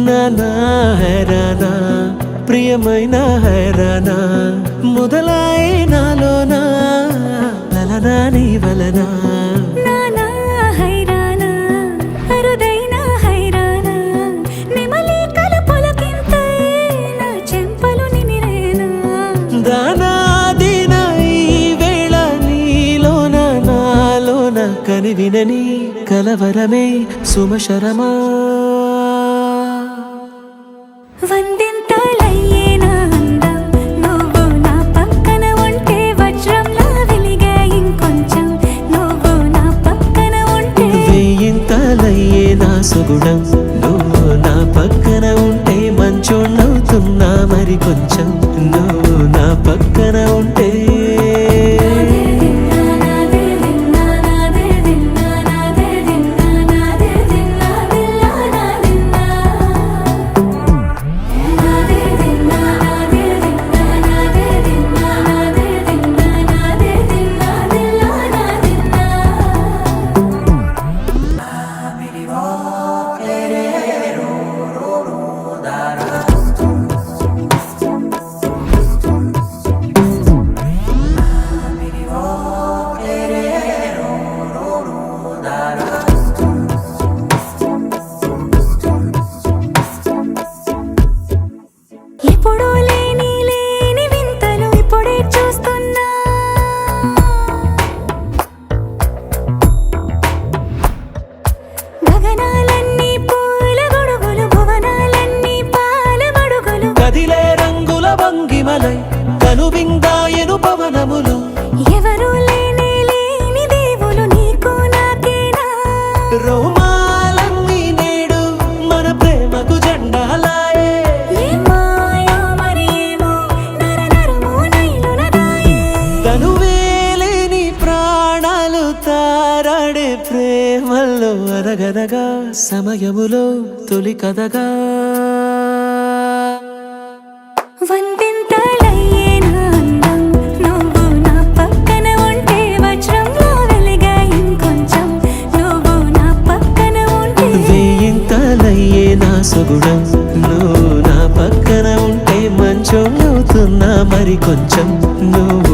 నానా హైరానా ప్రియమైన హైరానా మొదలాయి నాలోనా లలనా నీ వలనా నానా హైరానా అరుదైన హైరానా నిమలి కలుపులకింతై నా చెంపలు నిమిరేనా దానా దినా ఈ వేళ నీలోన నాలోన కనివినని కలవరమే సుమశరమా వందింతలయ్యే నా అందం నువ్వు నా పక్కన ఉంటే వజ్రంలా వెలిగే ఇంకొంచెం నువ్వు నా పక్కన ఉంటే వేయింతలయ్యే నా సుగుణం నువ్వు నా పక్కన ఉంటే మంచోణ్ణవుతున్నా మరి కొంచెం నువ్వు నా పక్కన ఉంటే ఎప్పుడూ లేని వింతలు ఇప్పుడే చూస్తున్నా గగనాలన్నీ పూల గొడుగులు భువనాలన్నీ పాల మడుగులు కదిలే రంగుల భంగిమలై కనువిందాయను పవనములు ఎవరూ లేని దేవులు నీకు నాకేనా రోమాలన్నీ నేడు మన ప్రేమకు జెండాలాయే ఏమాయో మరి ఏమో నరనరమో నైలున దాయే తనువేలేని ప్రాణాలు తారాడే ప్రేమల్లో అరగరగా సమయములో తొలి కథగా వందింతలయ్యే నా అందం నువ్వు నా పక్కన ఉంటే వజ్రంలా వెలిగే ఇంకొంచెం నువ్వు నా పక్కన ఉంటే వేయింతలయ్యే నా సుగుణం నువ్వు నా పక్కన ఉంటే మంచోణ్ణవుతున్నా మరి కొంచెం నువ్వు